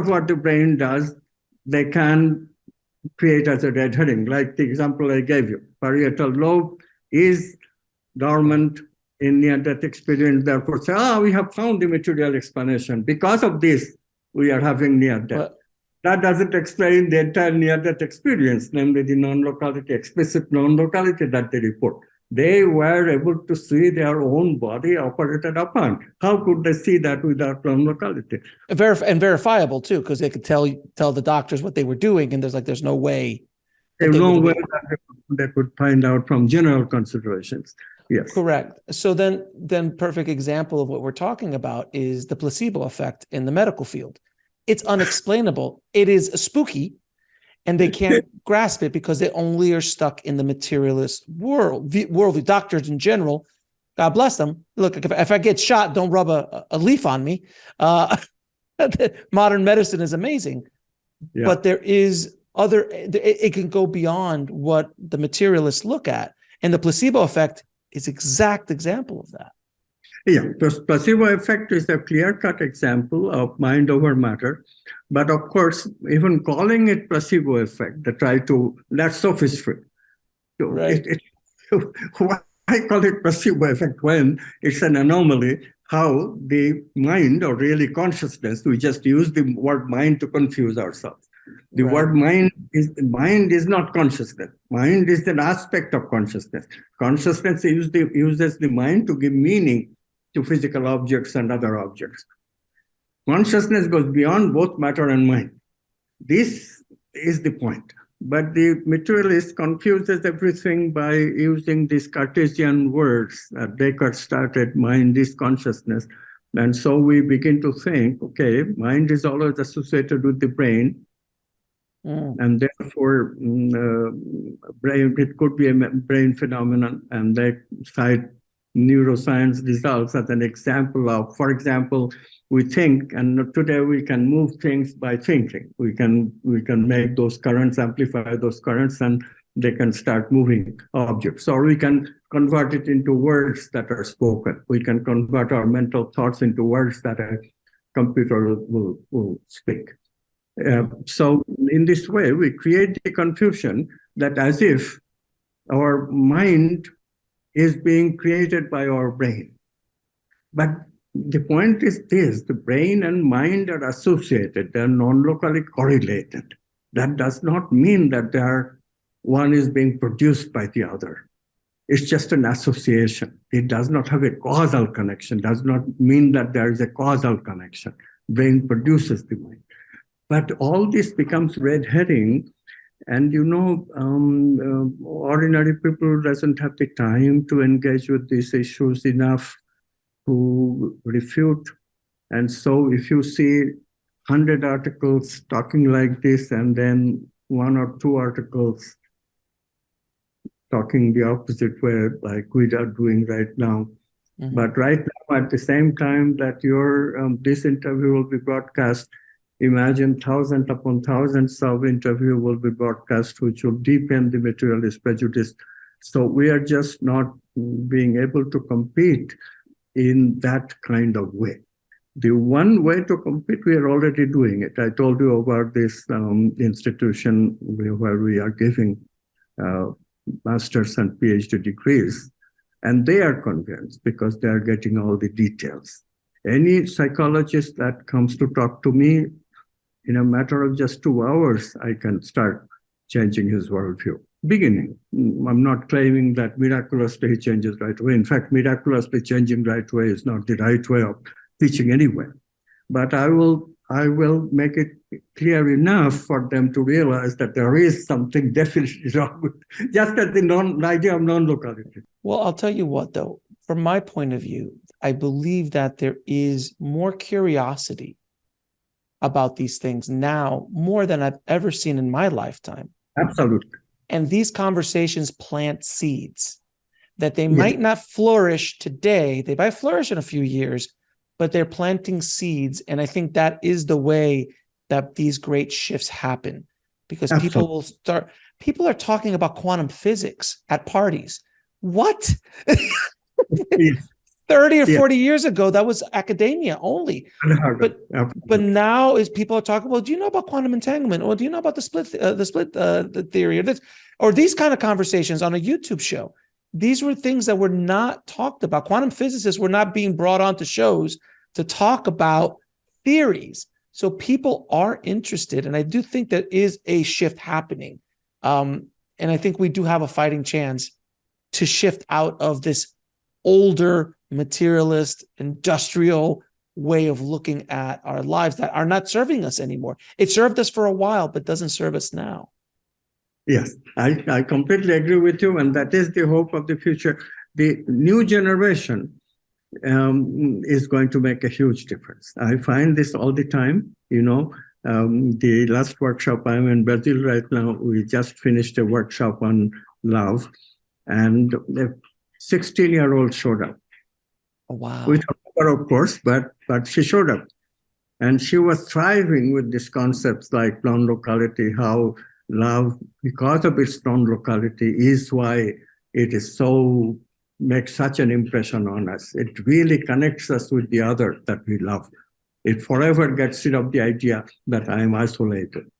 what the brain does, they can create as a red herring, like the example I gave you. Parietal lobe is dormant in near-death experience, therefore say, we have found the material explanation. Because of this, we are having near-death. That doesn't explain the entire near-death experience, namely the non-locality, explicit non-locality that they report. They were able to see their own body operated upon. How could they see that without non-locality?
And verifiable too, because they could tell the doctors what they were doing, and there's no way.
There's no way that they could find out from general considerations. Yes.
Correct. So then perfect example of what we're talking about is the placebo effect in the medical field. It's unexplainable. It is spooky, and they can't grasp it because they only are stuck in the materialist worldview. Doctors in general, God bless them. Look, if I get shot, don't rub a leaf on me. Modern medicine is amazing, but there is it can go beyond what the materialists look at. And the placebo effect is exact example of that.
Yeah, the placebo effect is a clear-cut example of mind over matter. But of course, even calling it placebo effect, that's sophistry.
Right.
Why call it placebo effect when it's an anomaly? How the mind, or really consciousness, we just use the word mind to confuse ourselves. The word mind is not consciousness. Mind is an aspect of consciousness. Consciousness uses the mind to give meaning to physical objects and other objects. Consciousness goes beyond both matter and mind. This is the point. But the materialist confuses everything by using these Cartesian words. Descartes started, mind is consciousness. And so we begin to think, okay, mind is always associated with the brain. And therefore, it could be a brain phenomenon. And they cite neuroscience results as an example of, for example, we think, and today we can move things by thinking. We can make those currents, amplify those currents, and they can start moving objects. Or we can convert it into words that are spoken. We can convert our mental thoughts into words that a computer will speak. So in this way, we create the confusion that as if our mind is being created by our brain. But the point is this: the brain and mind are associated, they're non-locally correlated. That does not mean that one is being produced by the other. It's just an association. It does not have a causal connection, does not mean that there is a causal connection. Brain produces the mind. But all this becomes red herring. And ordinary people doesn't have the time to engage with these issues enough to refute. And so if you see 100 articles talking like this, and then 1 or 2 articles talking the opposite way, like we are doing right now. But right now, at the same time that this interview will be broadcast, imagine thousands upon thousands of interviews will be broadcast, which will deepen the materialist prejudice. So we are just not being able to compete in that kind of way. The one way to compete, we are already doing it. I told you about this institution where we are giving master's and PhD degrees, and they are convinced because they are getting all the details. Any psychologist that comes to talk to me, in a matter of just 2 hours, I can start changing his worldview. Beginning. I'm not claiming that miraculously he changes right away. In fact, miraculously changing right away is not the right way of teaching anyway. But I will I will make it clear enough for them to realize that there is something definitely wrong with just as the idea of non-locality.
Well, I'll tell you what, though, from my point of view, I believe that there is more curiosity about these things now, more than I've ever seen in my lifetime.
Absolutely.
And these conversations plant seeds that they might not flourish today. They might flourish in a few years, but they're planting seeds. And I think that is the way that these great shifts happen, because people are talking about quantum physics at parties. What?
Yes.
30 or 40 years ago, that was academia only. But now is people are talking, well, do you know about quantum entanglement? Or do you know about the split theory or this, or these kind of conversations on a YouTube show? These were things that were not talked about. Quantum physicists were not being brought onto shows to talk about theories. So people are interested. And I do think there is a shift happening. And I think we do have a fighting chance to shift out of this older materialist, industrial way of looking at our lives that are not serving us anymore. It served us for a while, but doesn't serve us now.
Yes, I completely agree with you. And that is the hope of the future. The new generation is going to make a huge difference. I find this all the time. The last workshop, I'm in Brazil right now. We just finished a workshop on love, and a 16-year-old showed up.
Oh, wow.
Without her, of course, but she showed up. And she was thriving with these concepts like non-locality, how love, because of its non-locality, is why it is so, makes such an impression on us. It really connects us with the other that we love. It forever gets rid of the idea that I am isolated.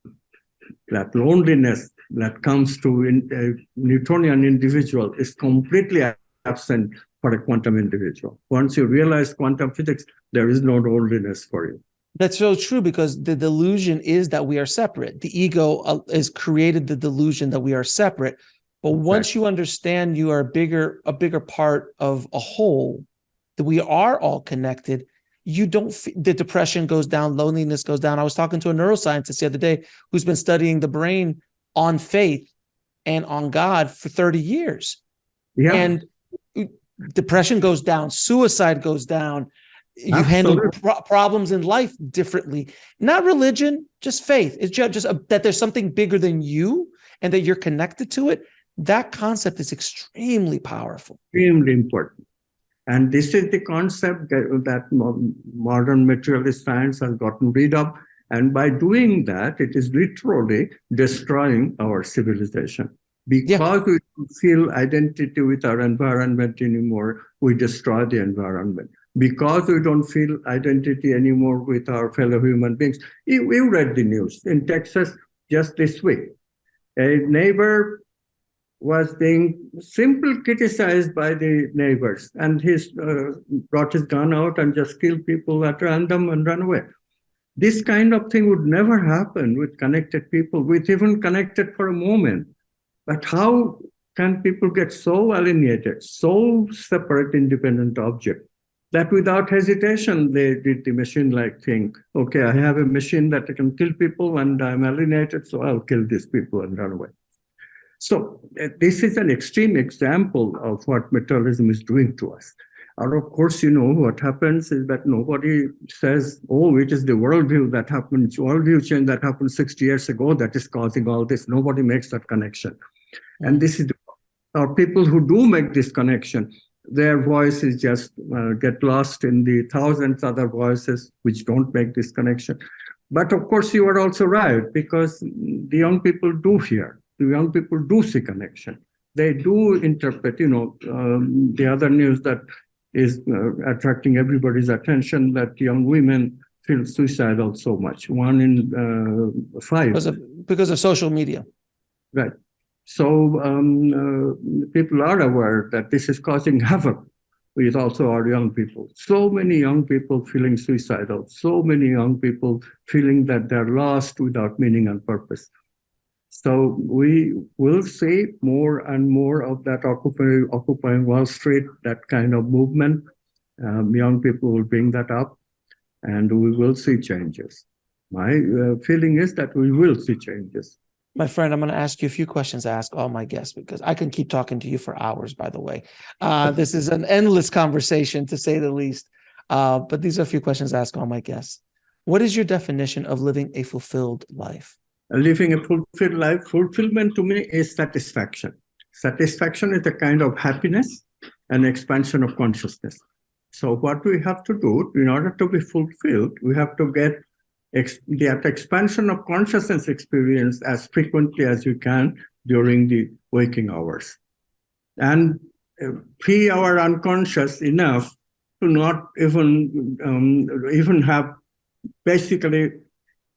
That loneliness that comes to a Newtonian individual is completely absent for a quantum individual. Once you realize quantum physics, there is no loneliness for you.
That's so true, because the delusion is that we are separate. The ego has created the delusion that we are separate. But once you understand you are a bigger part of a whole, that we are all connected, you don't, the depression goes down, loneliness goes down. I was talking to a neuroscientist the other day who's been studying the brain on faith and on God for 30 years. Yeah. And depression goes down, suicide goes down. You handle problems in life differently. Not religion, just faith. It's just that there's something bigger than you and that you're connected to it. That concept is extremely powerful.
Extremely important. And this is the concept that modern materialist science has gotten rid of. And by doing that, it is literally destroying our civilization. Because we don't feel identity with our environment anymore, we destroy the environment. Because we don't feel identity anymore with our fellow human beings. You read the news in Texas just this week. A neighbor was being simply criticized by the neighbors, and he brought his gun out and just killed people at random and run away. This kind of thing would never happen with connected people, with even connected for a moment. But how can people get so alienated, so separate, independent object, that without hesitation, they did the machine-like thing. Okay, I have a machine that can kill people and I'm alienated, so I'll kill these people and run away. So this is an extreme example of what materialism is doing to us. And of course, what happens is that nobody says, oh, it is the worldview that happened, worldview change that happened 60 years ago that is causing all this. Nobody makes that connection. And this is our people who do make this connection. Their voices just get lost in the thousands other voices which don't make this connection. But of course, you are also right, because the young people do hear. The young people do see connection. They do interpret, the other news that is attracting everybody's attention, that young women feel suicidal so much. 1 in 5.
Because of social media.
Right. So people are aware that this is causing havoc with also our young people. So many young people feeling suicidal. So many young people feeling that they're lost without meaning and purpose. So we will see more and more of that occupying Wall Street, that kind of movement. Young people will bring that up, and we will see changes. My feeling is that we will see changes.
My friend, I'm going to ask you a few questions I ask all my guests because I can keep talking to you for hours, by the way. This is an endless conversation, to say the least. But these are a few questions I ask all my guests. What is your definition of living a fulfilled life?
Living a fulfilled life, fulfillment to me is satisfaction. Satisfaction is a kind of happiness and expansion of consciousness. So what we have to do in order to be fulfilled, we have to get that expansion of consciousness experience as frequently as you can during the waking hours. And free our unconscious enough to not even have basically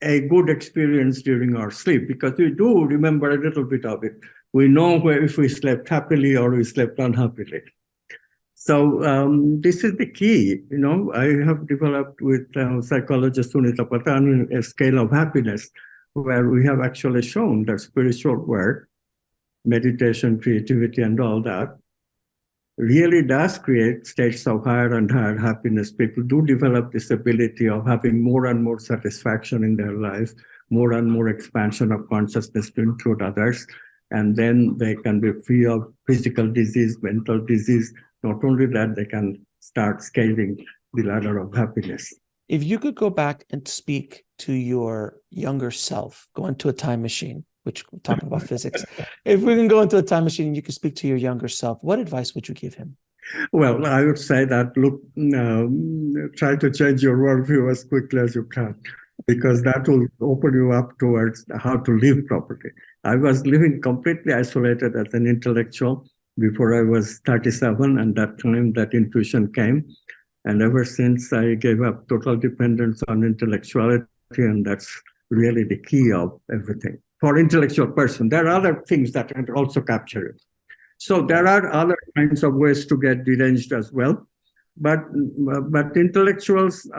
a good experience during our sleep, because we do remember a little bit of it. We know where if we slept happily or we slept unhappily. So this is the key. I have developed with psychologist Sunita Patan a scale of happiness, where we have actually shown that spiritual work, meditation, creativity, and all that really does create states of higher and higher happiness. People do develop this ability of having more and more satisfaction in their life, more and more expansion of consciousness to include others. And then they can be free of physical disease, mental disease. Not only that, they can start scaling the ladder of happiness.
If you could go back and speak to your younger self, go into a time machine, which we're talking about physics. If we can go into a time machine and you could speak to your younger self, what advice would you give him?
Well, I would say that, look, try to change your worldview as quickly as you can, because that will open you up towards how to live properly. I was living completely isolated as an intellectual before I was 37, and that time that intuition came. And ever since, I gave up total dependence on intellectuality, and that's really the key of everything. For intellectual person, there are other things that can also capture it. So there are other kinds of ways to get deranged as well. But intellectuals,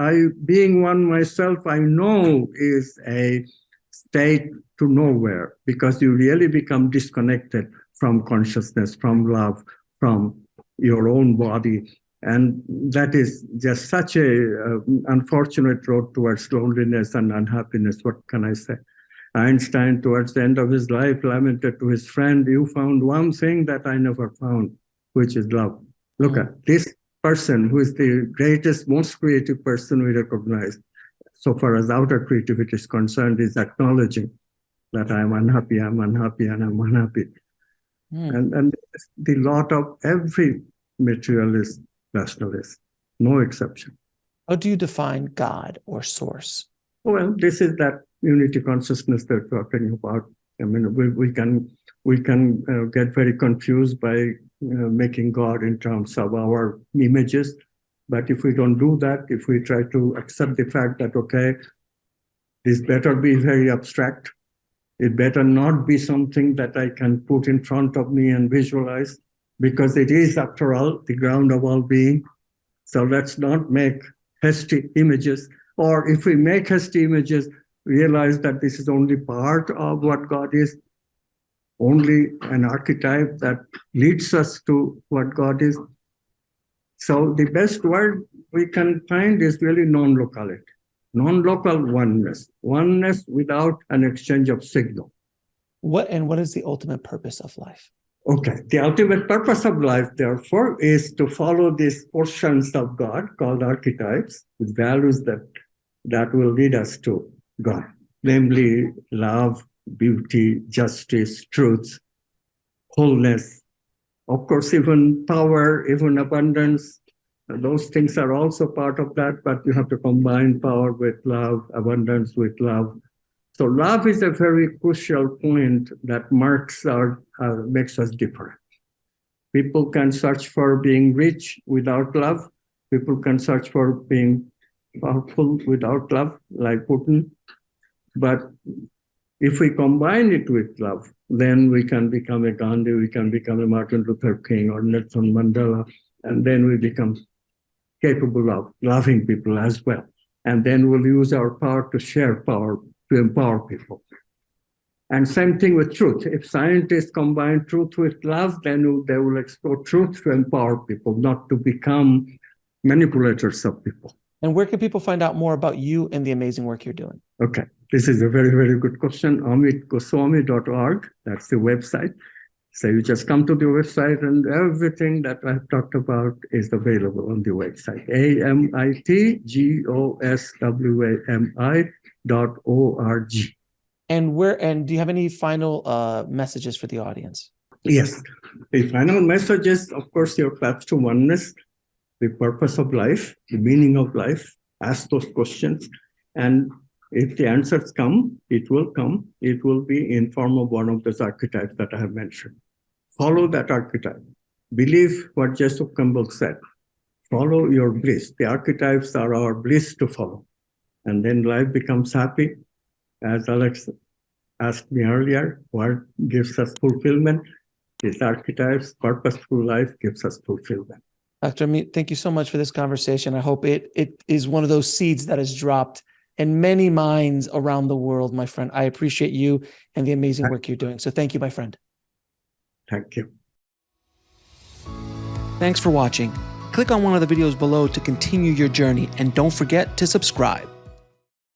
being one myself, I know is a state to nowhere, because you really become disconnected from consciousness, from love, from your own body. And that is just such a unfortunate road towards loneliness and unhappiness. What can I say? Einstein, towards the end of his life, lamented to his friend, "You found one thing that I never found, which is love." Look at this person, who is the greatest, most creative person we recognize, so far as outer creativity is concerned, is acknowledging that I'm unhappy, and I'm unhappy. And the lot of every materialist, rationalist, no exception.
How do you define God or source?
Well, this is that unity consciousness that we're talking about. I mean, we can get very confused by making God in terms of our images. But if we don't do that, if we try to accept the fact that, okay, this better be very abstract, it better not be something that I can put in front of me and visualize, because it is, after all, the ground of all being. So let's not make hasty images. Or if we make hasty images, realize that this is only part of what God is, only an archetype that leads us to what God is. So the best word we can find is really non-locality, non-local oneness, oneness without an exchange of signal.
What is the ultimate purpose of life?
Okay, the ultimate purpose of life, therefore, is to follow these portions of God called archetypes, with values that will lead us to God, namely love, beauty, justice, truth, wholeness, of course, even power, even abundance. Those things are also part of that, but you have to combine power with love, abundance with love. So love is a very crucial point that makes us different. People can search for being rich without love. People can search for being powerful without love, like Putin. But if we combine it with love, then we can become a Gandhi, we can become a Martin Luther King or Nelson Mandela, and then we become capable of loving people as well. And then we'll use our power to share power, to empower people. And same thing with truth. If scientists combine truth with love, then they will explore truth to empower people, not to become manipulators of people.
And where can people find out more about you and the amazing work you're doing?
Okay, this is a very, very good question. AmitGoswami.org, that's the website. So you just come to the website and everything that I've talked about is available on the website. AmitGoswami.org.
And do you have any final messages for the audience?
Yes, the final message is, of course, your path to oneness, the purpose of life, the meaning of life. Ask those questions. And if the answers come. It will be in form of one of those archetypes that I have mentioned. Follow that archetype. Believe what Joseph Campbell said. Follow your bliss. The archetypes are our bliss to follow. And then life becomes happy. As Alex asked me earlier, what gives us fulfillment? These archetypes, purposeful life gives us fulfillment.
Dr. Amit, thank you so much for this conversation. I hope it is one of those seeds that is dropped in many minds around the world, my friend. I appreciate you and the amazing work you're doing. So thank you, my friend.
Thank you.
Thanks for watching. Click on one of the videos below to continue your journey, and don't forget to subscribe.